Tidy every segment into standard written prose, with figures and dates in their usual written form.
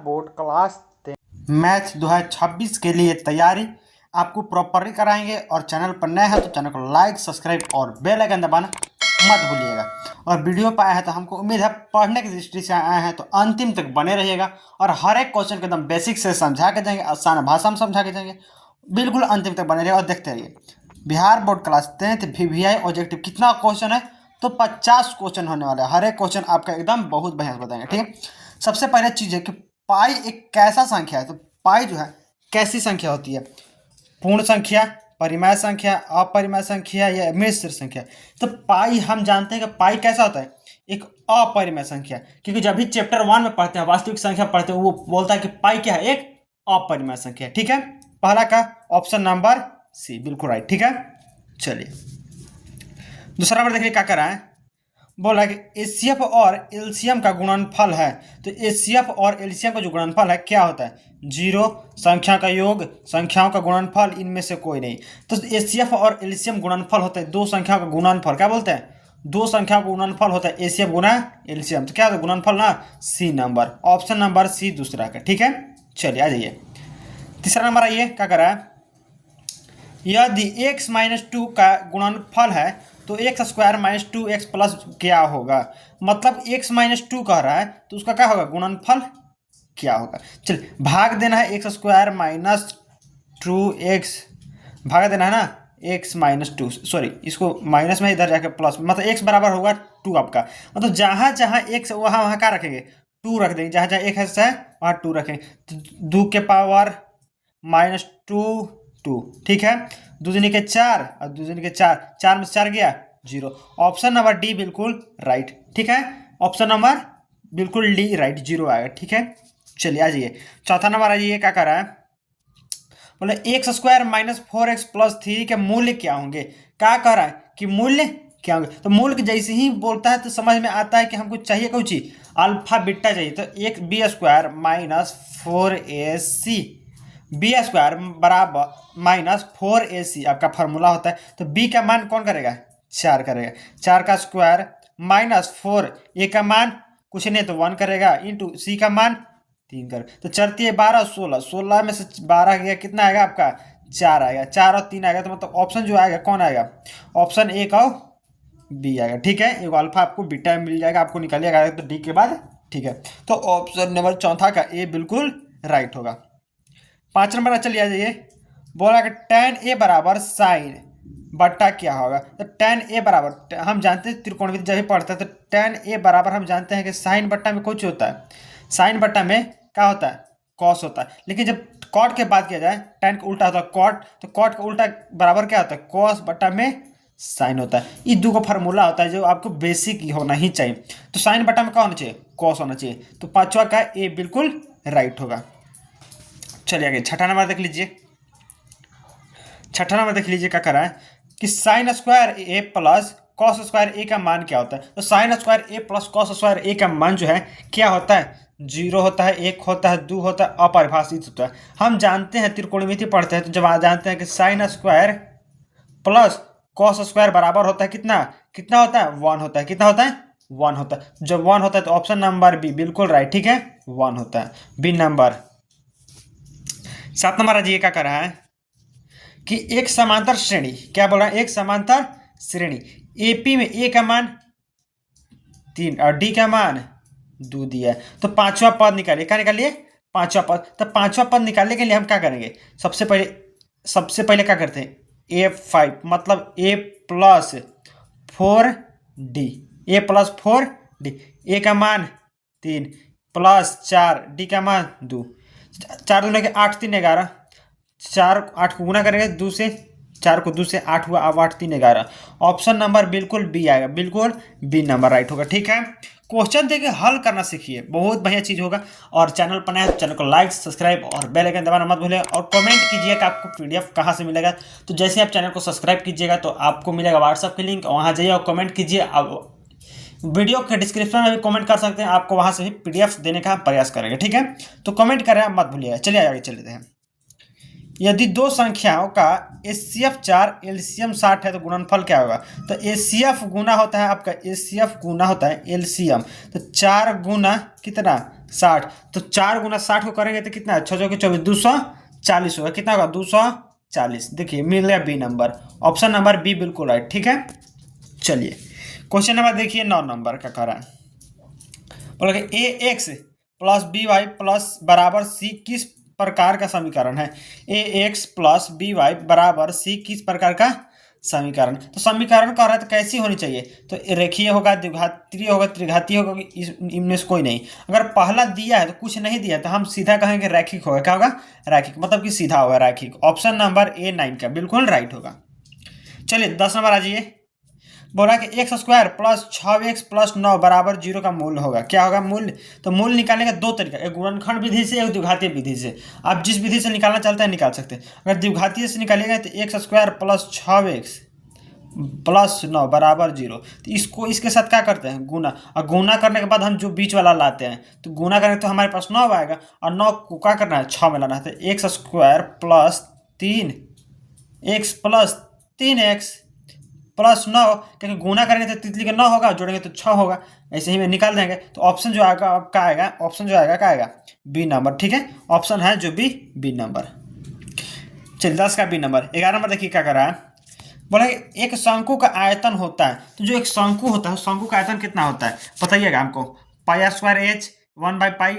Board class 10 math 2026 के लिए तैयारी आपको प्रॉपरली कराएंगे। और चैनल पर नए हैं तो चैनल को लाइक, सब्सक्राइब और बेल आइकन दबाना मत भूलिएगा। और वीडियो पर आए हैं तो हमको उम्मीद है पढ़ने की दृष्टि से आए हैं तो अंतिम तक बने रहिएगा। और हर एक क्वेश्चन को एकदम बेसिक से समझा के जाएंगे, आसान भाषा में समझा के जाएंगे। बिल्कुल अंतिम तक बने रहिएगा और देखते रहिए। Bihar board class 10 VVI objective कितना क्वेश्चन है तो 50 क्वेश्चन होने वाले हैं। हर एक क्वेश्चन आपका एकदम बहुत बढ़िया से बताएंगे, ठीक है। सबसे पहले चीज़ है कि पाई एक कैसा संख्या है। तो पाई जो है कैसी संख्या होती है, पूर्ण संख्या, परिमेय संख्या, अपरिमेय संख्या या मिश्र संख्या। तो पाई हम जानते हैं कि पाई कैसा होता है, एक अपरिमेय संख्या। क्योंकि जब भी चैप्टर 1 में पढ़ते हैं, वास्तविक संख्या पढ़ते हैं, वो बोलता है कि पाई क्या है, एक अपरिमेय संख्या, ठीक है। पहला का ऑप्शन नंबर सी बिल्कुल राइट, ठीक है। चलिए दूसरा नंबर देखिए क्या कर रहा है, बोला कि एचसीएफ और एलसीएम का गुणनफल है। तो एचसीएफ और एलसीएम का जो गुणनफल है क्या होता है, 0, संख्या का योग, संख्याओं का गुणनफल, इनमें से कोई नहीं। तो एचसीएफ और एलसीएम गुणनफल होता है दो संख्याओं का गुणनफल। क्या बोलते हैं, दो संख्याओं का गुणनफल होता है एचसीएफ गुना एलसीएम। तो क्या होता है गुणनफल ना, C number, option number C दूसरा का, ठीक है। चलिए आ जाइए तीसरा नंबर। आइए क्या कर रहा है, यदि x - 2 का गुणनफल है तो x² - 2x प्लस क्या होगा। मतलब x - 2 कह रहा है तो उसका क्या होगा, गुणनफल क्या होगा। चलिए भाग देना है x² - 2x, भाग देना है ना x - 2, सॉरी इसको माइनस में इधर जाके प्लस, मतलब x बराबर होगा 2 आपका। मतलब जहाँ जहाँ x वहाँ वहाँ क्या रखेंगे, 2 रख देंगे। जहाँ जहाँ एक है वहाँ 2 रखेंगे। तो 2 के पावर -2 2, ठीक है। 2 दूनी के 4 और 2 दूनी के 4, 4 में से 4 गया 0। ऑप्शन नंबर डी बिल्कुल राइट, ठीक है। ऑप्शन नंबर बिल्कुल डी राइट, 0 आएगा, ठीक है। चलिए आ जाइए चौथा नंबर। आ जाइए क्या कर रहा है, बोले x² - 4x + 3 के मूल्य क्या होंगे। क्या कह रहा है कि मूल्य क्या होंगे। तो मूल्य जैसे ही बोलता है तो समझ में आता है कि हमको चाहिए कोई चीज, अल्फा बीटा चाहिए। तो एक b² - 4ac, b² बराबर -4ac आपका फार्मूला होता है। तो b का मान कौन करेगा, 4 करेगा। 4 का स्क्वायर -4, a का मान कुछ नहीं तो 1 करेगा, इंटू c का मान 3 कर। तो 4 × 12 16, 16 में से 12 गया कितना आएगा आपका, 4 आएगा। 4 और 3 आएगा तो मतलब ऑप्शन जो आएगा कौन आएगा, ऑप्शन ए का बी आएगा, ठीक है। एक अल्फा आपको बीटा मिल जाएगा, आपको निकालिएगा तो डी के बाद, ठीक है। तो ऑप्शन नंबर चौथा का ए बिल्कुल राइट होगा। 5 नंबर चलिए आ जाइए, बोला कि tan a बराबर साइन बट्टा क्या होगा। तो tan a बराबर हम जानते हैं त्रिकोणमिति जब भी पढ़ते हैं तो tan a बराबर हम जानते हैं कि साइन बट्टा में कुछ होता है, साइन बट्टा में क्या होता है, कॉस होता है। लेकिन जब कॉट के बात किया जाए, tan का उल्टा होता है कॉट, तो कॉट का उल्टा बराबर क्या होता है, कॉस बट्टा में साइन होता है। ये दो का फार्मूला होता है जो आपको बेसिक होना ही चाहिए। तो साइन बट्टा में क्या होना चाहिए, कॉस होना चाहिए। तो पांचवा का ए बिल्कुल राइट होगा। चलिए आगे छठा नंबर देख लीजिए। छठा नंबर देख लीजिए क्या कर रहा है कि sin² a plus cos² a का मान क्या होता है। तो sin² a plus cos² a का मान जो है क्या होता है, 0 होता है, 1 होता है, 2 होता है, अपरिभाषित होता है। हम जानते हैं त्रिकोणमिति पढ़ते हैं तो जब जानते हैं कि sin² प्लस cos² बराबर होता है कितना, कितना होता है, 1 होता है। कितना होता है, 1 होता है। जब 1 होता है तो ऑप्शन नंबर बी बिल्कुल राइट, ठीक है, 1 होता है, बी नंबर। 7 नंबर अजीए क्या कर रहा है कि एक समांतर श्रेणी, क्या बोल रहा है, एक समांतर श्रेणी एपी में ए का मान 3 और डी का मान 2 दिया है। तो पांचवा पद निकालिए, क्या निकालिए, पांचवा पद। तो पांचवा पद निकालने के लिए हम क्या करेंगे, सबसे पहले क्या करते हैं, A5 मतलब a + 4d, a + 4d, a का मान 3 + 4 d का मान 2, 4 दूनी के 8 3 11, 4 8 को गुना करेंगे 2 से, 4 को 2 से 8 हुआ, अब 8 3 11। ऑप्शन नंबर बिल्कुल बी आएगा, बिल्कुल बी नंबर राइट होगा, ठीक है। क्वेश्चन देके हल करना सीखिए, बहुत बढ़िया चीज़ होगा। और चैनल पर नया है तो चैनल को लाइक, सब्सक्राइब और बेल आइकन दबाना मत भूलिए। और कमेंट कीजिएगा कि आपको पीडीएफ कहाँ से मिलेगा। तो जैसे आप चैनल को सब्सक्राइब कीजिएगा तो आपको मिलेगा व्हाट्सएप की लिंक, वहाँ जाइए और कमेंट कीजिए। अब वीडियो के डिस्क्रिप्शन में भी कमेंट कर सकते हैं, आपको वहाँ से भी पीडीएफ देने का प्रयास करेंगे, ठीक है। तो कमेंट करें मत भूलिएगा। चलिए आगे चलते हैं। यदि दो संख्याओं का एचसीएफ 4 एलसीएम 60 है तो गुणनफल क्या होगा। तो एचसीएफ गुना होता है आपका, एचसीएफ गुना होता है एलसीएम। तो 4 गुना कितना 60। तो 4 × 60 को करेंगे तो कितना है, 6 × 24 240 होगा। कितना होगा, 240। देखिए मिल गया B number, option number B बिल्कुल राइट। ठीक है, चलिए क्वेश्चन नंबर देखिए 9 नंबर का कह रहा है, बोला कि A X plus B Y plus बराबर सी किस प्रकार का समीकरण है। A X plus B Y बराबर सी किस प्रकार का समीकरण। तो समीकरण कह रहा है तो कैसी होनी चाहिए, तो रेखीय होगा, द्विघातीय होगा, त्रिघातीय होगा, इनमें से कोई नहीं। अगर पहला दिया है तो कुछ नहीं दिया तो हम सीधा कहेंगे रैखिक होगा। क्या होगा, रैखिक, मतलब कि सीधा होगा, रैखिक। ऑप्शन नंबर ए 9 का बिल्कुल राइट होगा। चलिए 10 नंबर आ जाइए, बोला कि x square plus 6x plus 9 बराबर 0 का मूल्य होगा। क्या होगा मूल्य, तो मूल्य निकालने का दो तरीका, एक गुणनखंड विधि से, एक द्विघातीय विधि से। आप जिस विधि से निकालना चाहते हैं निकाल सकते हैं। अगर द्विघातीय से निकालिएगा तो x square plus 6x plus 9 बराबर 0, तो इसको इसके साथ क्या करते हैं, गुना। और गुना करने के बाद हम जो बीच वाला लाते हैं, तो गुना करेंगे तो हमारे पास 9 आएगा, और 9 को क्या करना है, 6 में लाना है। तो x square plus 3x plus 3x plus 9, क्योंकि गुना करेंगे तो तितली का 9 होगा, जोड़ेंगे तो 6 होगा। ऐसे ही में निकाल देंगे। तो ऑप्शन जो आएगा आपका आएगा, ऑप्शन जो आएगा क्या आएगा, बी नंबर। ठीक है, ऑप्शन है जो बी नंबर। चलिए 10 का बी नंबर। 11 नंबर देखिए क्या कर रहा है, बोला एक शंकु का आयतन होता है। तो जो एक शंकु होता है, शंकु का आयतन कितना होता है बताइएगा हमको। पाई आर स्क्वायर एच, 1/पाई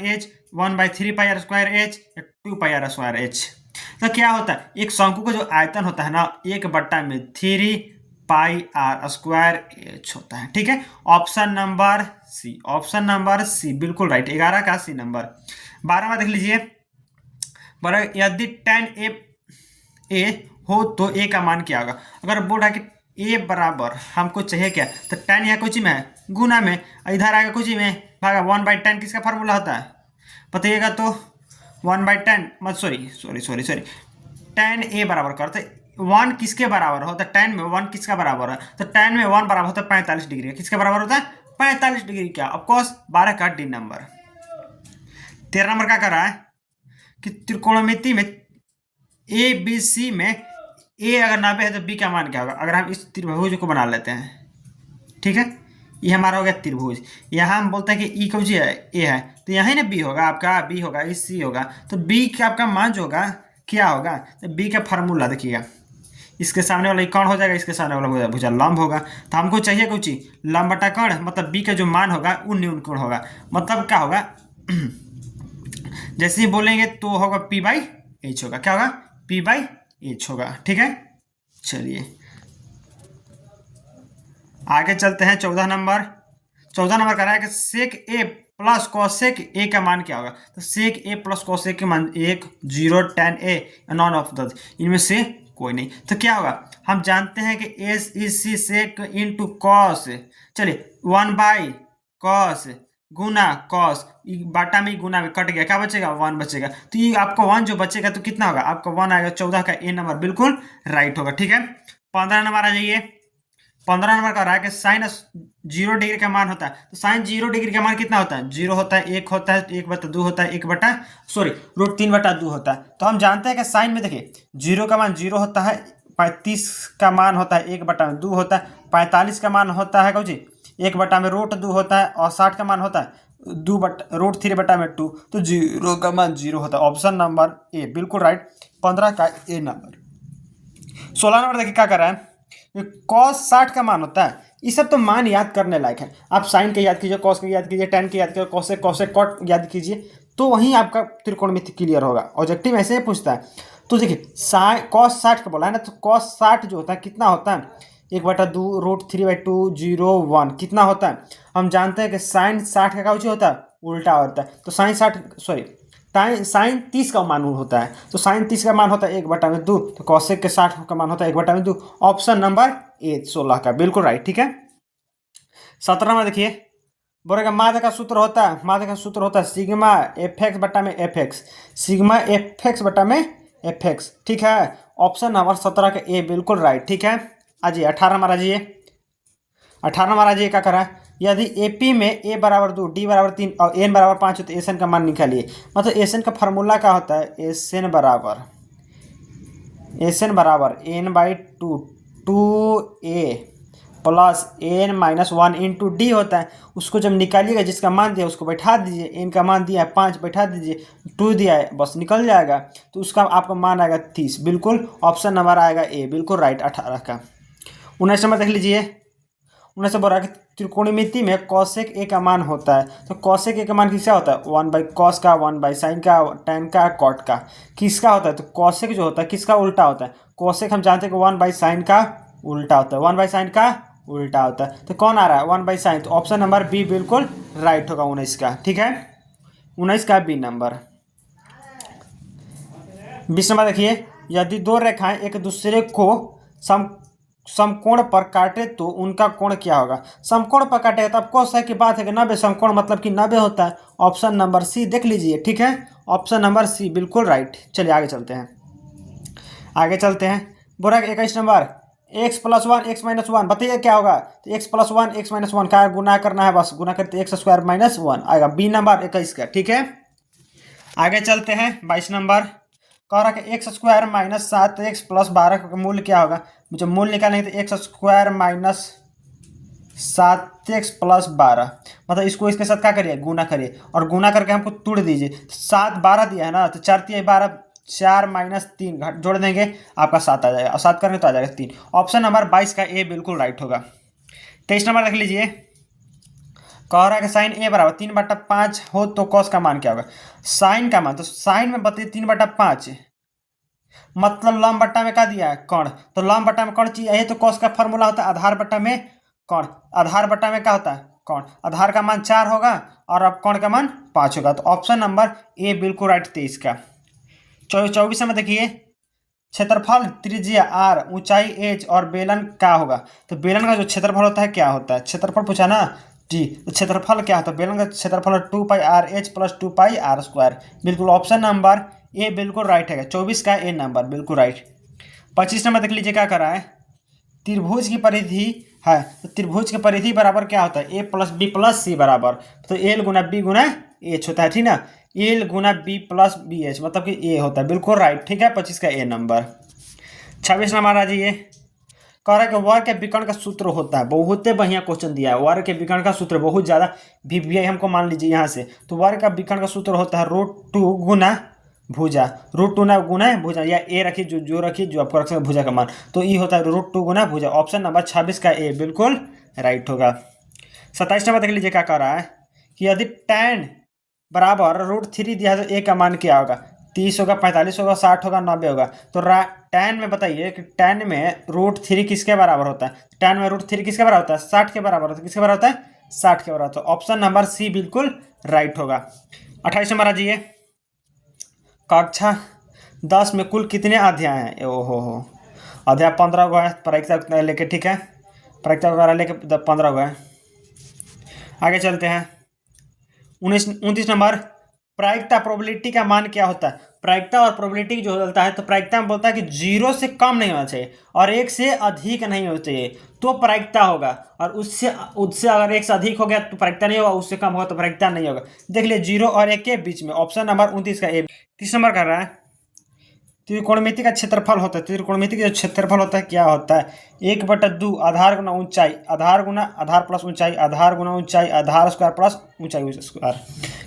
h, 1/3 pi r square h, 2 pi r square h. तो क्या होता है, एक शंकु का जो आयतन होता है ना, 1/3 पाई आर स्क्वायर एच होता है। ठीक है, option number C, option number C बिल्कुल राइट। 11 का सी नंबर। 12 में देख लीजिए, बोला यदि tan ए हो तो ए का मान क्या होगा। अगर बोल रहा है कि ए बराबर हमको चाहिए क्या, तो tan यहाँ कुछ में है, गुना में, इधर आएगा कुछ में भागा। 1/10 किसका फार्मूला होता है बताइएगा, तो 1/10 मत सॉरी tan ए बराबर करते 1 किसके बराबर होता है, tan में 1 किसका बराबर है, तो tan में 1 बराबर होता है 45 डिग्री। किसके बराबर होता है, 45 डिग्री। क्या, ऑफकोर्स 12 का डी नंबर। 13 नंबर क्या कर रहा है कि त्रिकोणमिति में ए बी सी में ए अगर 90 है तो बी का मान क्या होगा। अगर हम इस त्रिभुज को बना लेते हैं, ठीक है, ये हमारा हो गया त्रिभुज। यहाँ हम बोलते हैं कि ई कौन सी है, ए है, तो यहाँ ना बी होगा आपका, बी होगा, इस सी होगा। तो बी का आपका मान जो होगा क्या होगा, तो बी का फार्मूला देखिएगा, इसके सामने वाला कौन हो जाएगा, इसके सामने वाला भुजा लंब होगा। तो हमको चाहिए कुछ लंब बटा कर्ण, मतलब बी का जो मान होगा वो न्यून कोण होगा। मतलब क्या होगा जैसे ही बोलेंगे तो होगा P/H होगा। क्या होगा, P/H होगा। ठीक है, चलिए आगे चलते हैं। 14 नंबर। 14 नंबर कह रहा है कि सेक ए प्लस कॉसेक ए का मान क्या होगा। तो सेक ए प्लस कॉसेक के मान 1, 0, tan A, none of the, इनमें से कोई नहीं। तो क्या होगा, हम जानते हैं कि S is C sec into cos. चलिए 1/cos गुना कॉस, बाटा में गुना में कट गया, क्या बचेगा, 1 बचेगा। तो ये आपको 1 जो बचेगा तो कितना होगा, आपका 1 आएगा। 14 का ए नंबर बिल्कुल राइट होगा। ठीक है, 15 नंबर आ जाइए। 15 नंबर का रहा है कि साइन 0 डिग्री का मान होता है। तो साइन 0 डिग्री का मान कितना होता है, 0 होता है, 1 होता है, 1/2 होता है, √3/2 होता है। तो हम जानते हैं कि साइन में देखिए 0 का मान 0 होता है, 35 का मान होता है 1/2 होता है, 45 का मान होता है जी 1/√2 होता है, और 60 का मान होता है √3/2। तो 0 का मान 0 होता है। ऑप्शन नंबर ए बिल्कुल राइट, 15 का ए नंबर। 16 नंबर देखिए क्या कर रहा है, cos 60 का मान होता है। ये सब तो मान याद करने लायक है। आप साइन के याद कीजिए, कॉस के याद कीजिए, tan के याद कीजिए, कॉसेक कॉट याद कीजिए, तो वहीं आपका त्रिकोणमिति क्लियर होगा। ऑब्जेक्टिव ऐसे ही पूछता है। तो देखिए cos 60 का बोला है ना, तो cos 60 जो होता है कितना होता है, 1/2 √3/2 0 1 कितना होता है। हम जानते हैं कि साइन 60 का क्या होता है, उल्टा होता है। तो साइन 30 का मान होता है। तो साइन 30 का मान होता है 1/2, तो कॉसेक के 60 का मान होता है 1/2। ऑप्शन नंबर ए 16 का बिल्कुल राइट। ठीक है, 17 में देखिए, बोलेगा माध्य का सूत्र होता है, माध्य का सूत्र होता है सिग्मा fx बटा में fx, सिग्मा fx बटा में fx। ठीक है, ऑप्शन नंबर 17 का ए बिल्कुल राइट। ठीक है, आइए 18 नंबर आ जाइए। 18 नंबर आ जाइए क्या करा, यदि AP में a बराबर 2, d बराबर 3 और n बराबर 5 हो तो एस एन का मान निकालिए। मतलब एस एन का फार्मूला क्या होता है, एस एन बराबर n/2 2a plus n minus one into d होता है। उसको जब निकालिएगा, जिसका मान दिया उसको बैठा दीजिए, एन का मान दिया है 5 बैठा दीजिए, 2 दिया है बस निकल जाएगा। तो उसका आपका मान आएगा 30, बिल्कुल ऑप्शन नंबर आएगा ए, बिल्कुल राइट 18 का। 19 नंबर देख लीजिए। 19 बोल रहा है कि त्रिकोणमिति में कॉसेक ए का मान होता है। तो कॉसेक ए का मान किसका होता है? 1/कॉस का, 1/साइन का, टैन का, कॉट का। किसका होता है? तो कॉसेक जो होता है किसका उल्टा होता है? कॉसेक हम जानते हैं कि 1/साइन का उल्टा होता है, 1/साइन का उल्टा होता है। तो कौन आ रहा है? 1/साइन। तो ऑप्शन नंबर बी बिल्कुल राइट होगा 19 का। ठीक है, 19 का बी नंबर। 20 नंबर देखिए। यदि दो रेखाएं एक दूसरे को समकोण पर काटे तो उनका कोण क्या होगा? समकोण पर काटे तो आपको सही की बात है कि 90 समकोण मतलब कि 90 होता है। ऑप्शन नंबर सी देख लीजिए। ठीक है, ऑप्शन नंबर सी बिल्कुल राइट। चलिए आगे चलते हैं, आगे चलते हैं। बोला 21 number, x plus 1 x minus 1, बताइए क्या होगा? तो x प्लस 1 x माइनस 1 का गुना करना है, बस गुना करते एक्स स्क्वायर माइनस 1 आएगा, बी नंबर 21 का। ठीक है, आगे चलते हैं। 22 नंबर कह रहा है x square minus 7x plus 12 का मूल्य क्या होगा? मुझे मूल्य निकालेंगे तो x square minus 7x plus 12, मतलब इसको इसके साथ क्या करिए? गुना करिए, और गुना करके हमको तोड़ दीजिए। 7 12 दिया है ना, तो 4 3 12, 4 माइनस 3 जोड़ देंगे आपका 7 आ जाएगा, और 7 करेंगे तो आ जाएगा 3। ऑप्शन नंबर 22 का ए बिल्कुल राइट होगा। 23 नंबर देख लीजिए। कह रहा है कि साइन ए बराबर 3/5 हो तो कॉस का मान क्या होगा? साइन का मान, तो साइन में बताइए 3/5 मतलब लंब बट्टा में क्या दिया है? कर्ण। तो लंब बट्टा में कर्ण चाहिए, यही तो कॉस का फॉर्मूला होता है, आधार बट्टा में कर्ण। आधार बट्टा में क्या होता है? कर्ण। आधार का मान 4 होगा और अब कर्ण का मान 5 होगा। तो ऑप्शन नंबर ए बिल्कुल राइट 23 का। 24 में देखिए। क्षेत्रफल, त्रिज्या आर, ऊंचाई एच और बेलन क्या होगा? तो बेलन का जो क्षेत्रफल होता है क्या होता है? क्षेत्रफल पूछा ना जी, तो क्षेत्रफल क्या होता है? बेलन का क्षेत्रफल 2πr(h + 2πr²। बिल्कुल ऑप्शन नंबर ए बिल्कुल राइट है, 24 का ए नंबर बिल्कुल राइट। 25 नंबर देख लीजिए क्या कर रहा है। त्रिभुज की परिधि है, तो त्रिभुज की परिधि बराबर क्या होता है? ए प्लस बी प्लस सी बराबर, तो एल गुना बी गुना एच होता है, ठीक ना? एल गुना बी प्लस बी एच मतलब कि ए होता है, बिल्कुल राइट। ठीक है, 25 का ए नंबर। 26 नंबर आ जाइए। कह रहा है कि वर्ग के विकर्ण का सूत्र होता है, बहुत बढ़िया क्वेश्चन दिया है। वर्ग के विकर्ण का सूत्र बहुत ज़्यादा वीवीआई हमको मान लीजिए यहाँ से। तो वर्ग का विकर्ण का सूत्र होता है √2 गुना भुजा, √2 ना गुना भुजा, या ए रखिए जो रखिए जो आपको रख सकते भुजा का मान, तो ये होता है √2 गुना भुजा। ऑप्शन नंबर 26 का ए बिल्कुल राइट होगा। 27 नंबर देख लीजिए क्या कह रहा है कि यदि tan बराबर √3 दिया है तो ए का मान क्या होगा? 30 होगा, 45 होगा, 60 होगा, 90 होगा। तो tan में बताइए कि tan में √3 किसके बराबर होता है? tan में √3 किसके बराबर होता है? 60 के बराबर होता है। किसके बराबर होता है? 60 के बराबर होता है। तो ऑप्शन नंबर सी बिल्कुल राइट होगा। 28 नंबर आ जाइए। कक्षा 10 में कुल कितने अध्याय हैं? ओहो हो, अध्याय 15 गो है प्रायिकता लेके। ठीक है, प्रायिकता वगैरह लेके 15 गो है। आगे चलते हैं। 29 नंबर, प्रायिकता प्रोबेबिलिटी का मान क्या होता है? प्रायिकता और प्रोबेबिलिटी जो होता है, तो प्रायिकता में बोलता है कि 0 से कम नहीं होना चाहिए और 1 से अधिक नहीं होना चाहिए तो प्रायिकता होगा, और उससे उससे अगर 1 से अधिक हो गया तो प्रायिकता नहीं होगा, उससे कम होगा तो प्रायिकता नहीं होगा। देख लिए 0 और 1 के बीच में। ऑप्शन नंबर 29 का ए। 30 नंबर कर रहा है। त्रिकोणमिति का क्षेत्रफल होता है, त्रिकोणमिति का जो क्षेत्रफल होता है क्या होता है? 1/2 आधार गुना ऊंचाई, आधार गुना आधार प्लस ऊंचाई, आधार गुना ऊंचाई, आधार स्क्वायर प्लस ऊंचाई स्क्वायर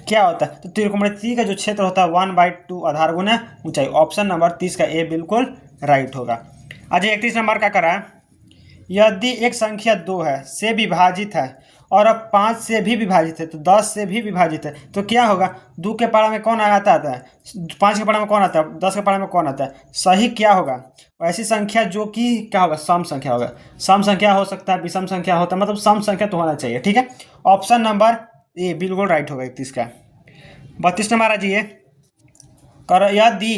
क्या होता है? तो त्रिकोणमिति का जो क्षेत्र होता है 1/2 आधार गुना ऊंचाई। ऑप्शन नंबर 30 का ए बिल्कुल राइट होगा। आज 31 नंबर का करा है। यदि एक संख्या 2 है से विभाजित है और अब 5 से भी विभाजित है, तो 10 से भी विभाजित है, तो क्या होगा? 2 के पारा में कौन आता है? 5 के पारा में कौन आता है? 10 के पारा में कौन आता है? सही क्या होगा? ऐसी संख्या जो कि क्या होगा? सम संख्या होगा। सम संख्या हो सकता है, विषम संख्या होता है, मतलब सम संख्या तो होना चाहिए। ठीक है, ऑप्शन नंबर ए बिल्कुल राइट होगा 31 का। 32 नंबर आ जाइए। कर यदि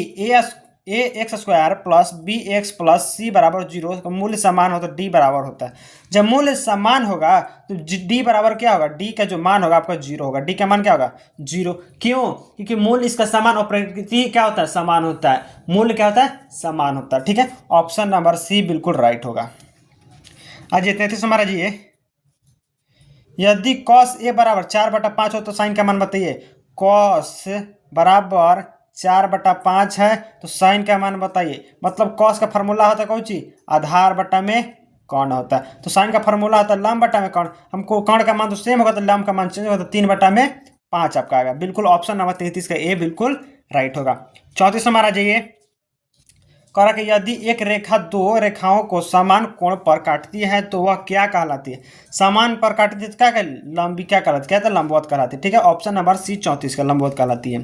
A X square plus B X plus C बराबर 0 का मूल्य समान हो तो डी बराबर होता है। जब मूल्य समान होगा तो डी बराबर क्या होगा? डी का जो मान होगा आपका 0 होगा। डी का मान क्या होगा? 0। क्यों? क्योंकि मूल्य इसका समान और प्रकृति क्या होता है? समान होता है। मूल्य क्या होता है? समान होता है। ठीक है, ऑप्शन नंबर सी बिल्कुल राइट होगा। आज 33 नंबर आइए। यदि कॉस ए बराबर 4/5 हो तो साइन का मान बताइए। कॉस बराबर 4/5 है तो साइन का मान बताइए। मतलब कॉस का फॉर्मूला होता है कौन सी? आधार बटा में कर्ण होता है। तो साइन का फॉर्मूला होता है लंब बटा में कर्ण। हमको कर्ण का मान तो सेम होगा, तो लंब का मान चेंज होगा, तो 3/5 आपका आएगा। बिल्कुल ऑप्शन नंबर 33 का ए बिल्कुल राइट होगा। 34 नंबर आ जाइए। कह रहा कि यदि एक रेखा दो रेखाओं को समान कोण पर काटती है तो वह क्या कहलाती है? समान पर काटती है तो क्या लंबी क्या कहलाती है? क्या लंबवत कहलाती है। ठीक है, ऑप्शन नंबर सी 34 का लंबवत कहलाती है।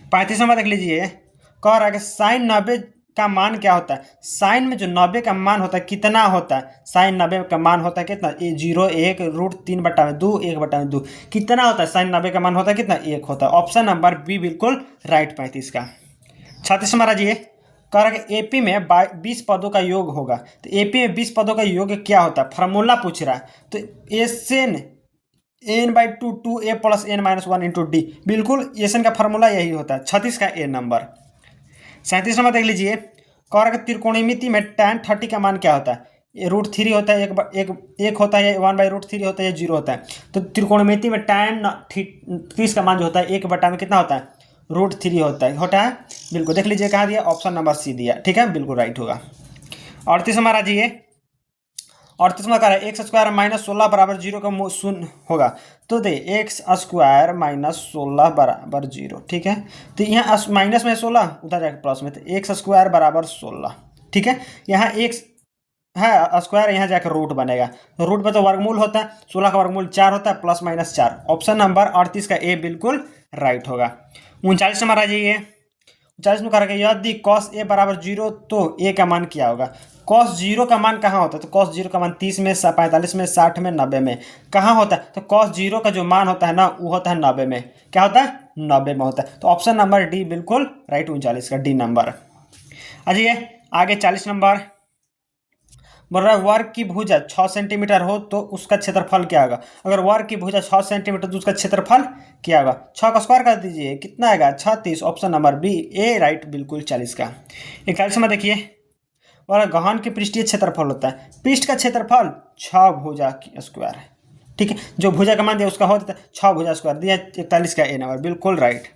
35 नंबर देख लीजिए। कह रहा है कि साइन 90 का मान क्या होता है? साइन में जो 90 का मान होता है कितना होता है? साइन 90 का मान होता है कितना? 0 1 √3/2 1/2 कितना होता है? साइन 90 का मान होता है कितना? 1 होता है। ऑप्शन नंबर बी बिल्कुल राइट 35 का। 36 नंबर आ जाइए। कह रहा है कि एपी में 20 पदों का योग होगा, तो एपी में 20 पदों का योग क्या होता है? फॉर्मूला पूछ रहा है। तो N n/2 2a + n-1 × d, बिल्कुल एसन का फॉर्मूला यही होता है। 36 का ए नंबर। 37 नंबर देख लीजिए। कह रहा है कि त्रिकोणमिति में tan 30 का मान क्या होता है? √3 होता है, एक होता है, 1/√3 होता है, या 0 होता है। तो त्रिकोणमिति में tan 30 का मान जो होता है 1/, में कितना होता है? √3 होता है। बिल्कुल देख लीजिए कहाँ दिया, ऑप्शन नंबर सी दिया। ठीक है, बिल्कुल राइट होगा। 38 नंबर आ जाइए। 38 में कह रहा है x² - 16 = 0 का शून्य होगा। तो दे x² - 16 = 0। ठीक है, तो यहाँ माइनस में 16 उधर जाकर प्लस में, तो x² = 16। ठीक है, यहाँ x है स्क्वायर, यहाँ जाकर रूट बनेगा, तो रूट में तो वर्गमूल होता है, 16 का वर्गमूल 4 होता है, +-4। ऑप्शन नंबर 38 का ए बिल्कुल राइट होगा। 39 नंबर आ जाइए। 39 में कह रहा है यदि cos a = 0 तो a का मान क्या होगा? cos 0 का मान कहाँ होता है? तो cos 0 का मान 30 में, 45 में, 60 में, 90 में कहाँ होता है? तो cos 0 का जो मान होता है ना, वो होता है 90 में। क्या होता है? 90 में होता है। तो ऑप्शन नंबर डी बिल्कुल राइट 39 का डी नंबर। अजय आगे 40 नंबर। बोल रहा है वर्ग की भुजा 6 सेंटीमीटर हो तो उसका क्षेत्रफल क्या होगा? अगर वर्ग की भुजा 6 सेंटीमीटर तो उसका क्षेत्रफल क्या होगा? 6 का स्क्वायर कर दीजिए, कितना आएगा? 36। ऑप्शन नंबर बी ए राइट बिल्कुल 40 का। 41 में देखिए। और गहन के पृष्ठीय क्षेत्रफल होता है, पृष्ठ का क्षेत्रफल 6 भुजा की स्क्वायर है। ठीक है, जो भुजा का मान दिया उसका होता है 6 भुजा स्क्वायर दिया। 41 का ए नंबर बिल्कुल राइट।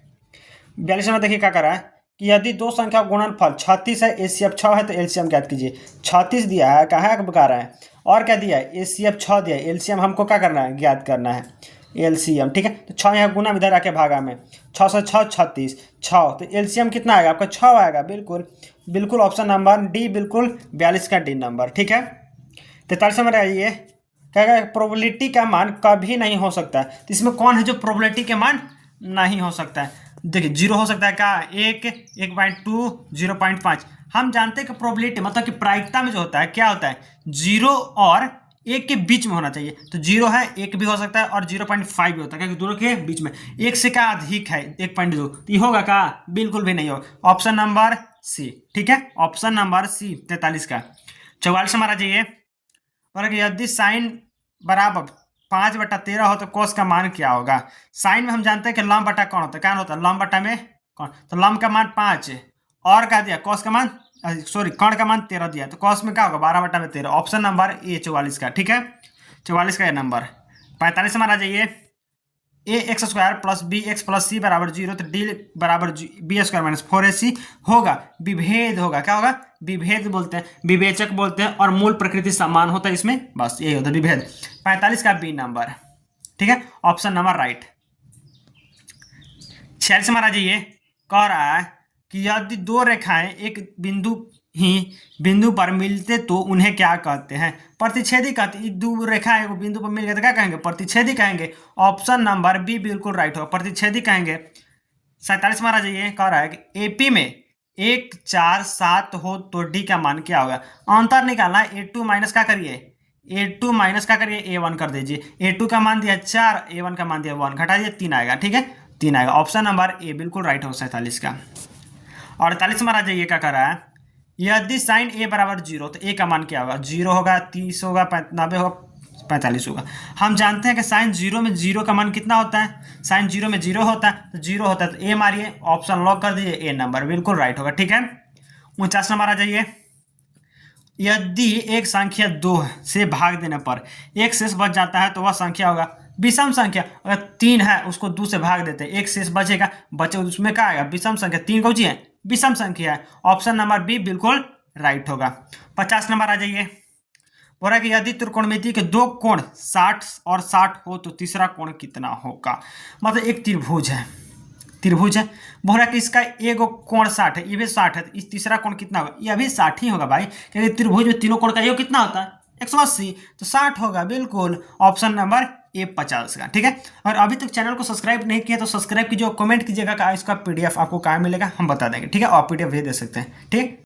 42 में देखिए क्या कर रहा है कि यदि दो संख्या गुणनफल 36 है, एसीएफ 6 है, तो एलसीएम ज्ञात कीजिए। 36 दिया है, कहाँ बता रहा है, और क्या दिया है? एसीएफ 6 दिया है, एलसीएम हमको क्या करना है? ज्ञात करना है एलसीएम। ठीक है, तो 6 यहाँ गुना इधर आके भागा में, 6 से 6 36 6, तो एलसीएम कितना आएगा आपका? 6 आएगा। बिल्कुल बिल्कुल ऑप्शन नंबर डी बिल्कुल 42 का डी नंबर। ठीक है, 43 नंबर आइए। क्या प्रोबेबिलिटी का मान कभी नहीं हो सकता है, तो इसमें कौन है जो प्रोबेबिलिटी के मान नहीं हो सकता है? देखिए 0 हो सकता है क्या? 1 1.2 0.5। हम जानते हैं कि प्रोबेबिलिटी मतलब कि प्रायिकता में जो होता है क्या होता है? 0 और 1 के बीच में होना चाहिए। तो 0 है, 1 भी हो सकता है, और 0.5 भी होता है, क्योंकि दोनों के बीच में। 1 से क्या अधिक है? 1.2, तो ये होगा क्या? बिल्कुल भी नहीं होगा। Option number C. ठीक है, ऑप्शन नंबर सी 43 का। 44 हमारा चाहिए। और यदि साइन बराबर 5/13 हो तो कोस का मान क्या होगा? साइन में हम जानते हैं कि लंब बटा कौन होता है? क्या होता है लंब बटा में कौन? तो लंब का मान 5 और क्या दिया? कोस का मान कर्ण का मान 13 दिया, तो कोस में क्या होगा? 12/13। ऑप्शन नंबर ए 44 का। ठीक है, 44 का ये नंबर। 45 हमारा जाइए। ax² + bx + c = 0, तो d = b² - 4ac होगा। विभेद होगा, क्या होगा? विभेद बोलते हैं, विवेचक बोलते हैं, और मूल प्रकृति समान होता है इसमें, बस यही होता है विभेद। 45 का बी नंबर। ठीक है, ऑप्शन नंबर राइट। 46 हमारा जाइए। कह रहा है कि यदि दो रेखाएं एक बिंदु पर मिलते तो उन्हें क्या कहते हैं? प्रतिच्छेदी कहते हैं। दो रेखा एक बिंदु पर मिल गए तो क्या कहेंगे? प्रतिच्छेदी कहेंगे। ऑप्शन नंबर बी बिल्कुल राइट होगा, प्रतिच्छेदी कहेंगे। 47 मारा जाइए। कह रहा है कि एपी में 1 4 7 हो तो डी का मान क्या होगा? अंतर निकालना है। A2 माइनस क्या करिए? A2 माइनस क्या करिए? A1 कर दीजिए। A2 का मान दिया 4, A1 का मान दिया 1, घटा दिए 3 आएगा। ठीक है, 3 आएगा। ऑप्शन नंबर ए बिल्कुल राइट हो 47 का। और 48 मारा जाइए। क्या कर रहा है? यदि साइन a = 0 तो a का मान क्या होगा? 0 होगा, 30 होगा, 90 होगा, 45 होगा। हम जानते हैं कि साइन 0 में 0 का मान कितना होता है? साइन 0 में 0 होता है, तो 0 होता है तो a मारिए। ऑप्शन लॉक कर दीजिए, ए नंबर बिल्कुल राइट होगा। ठीक है, 49 नंबर आ जाइए। यदि एक संख्या 2 से भाग देने पर एक शेष बच जाता है तो वह संख्या होगा विषम संख्या। अगर 3 है उसको 2 से भाग देते हैं, एक शेष बचेगा, बचे उसमें क्या आएगा? विषम संख्या। 3 कौन सी है? विषम संख्या है। ऑप्शन नंबर बी बिल्कुल राइट होगा। 50 नंबर आ जाइए। हो रहा है कि यदि त्रिकोणमिति के दो कोण 60 और 60 हो तो तीसरा कोण कितना होगा। मतलब एक त्रिभुज है, बोल रहा है कि इसका एक कोण 60 है, ये भी 60 है, तो इस तीसरा कोण कितना होगा, ये भी 60 ही होगा भाई, क्योंकि त्रिभुज में तीनों कोण का योग कितना होता है 180, तो 60 होगा बिल्कुल। ऑप्शन नंबर ए 50 का, ठीक है। और अभी तक चैनल को सब्सक्राइब नहीं किया तो सब्सक्राइब कीजिए, कमेंट कीजिएगा इसका PDF आपको कहाँ मिलेगा हम बता देंगे, ठीक है। आप PDF भी दे सकते हैं, ठीक है।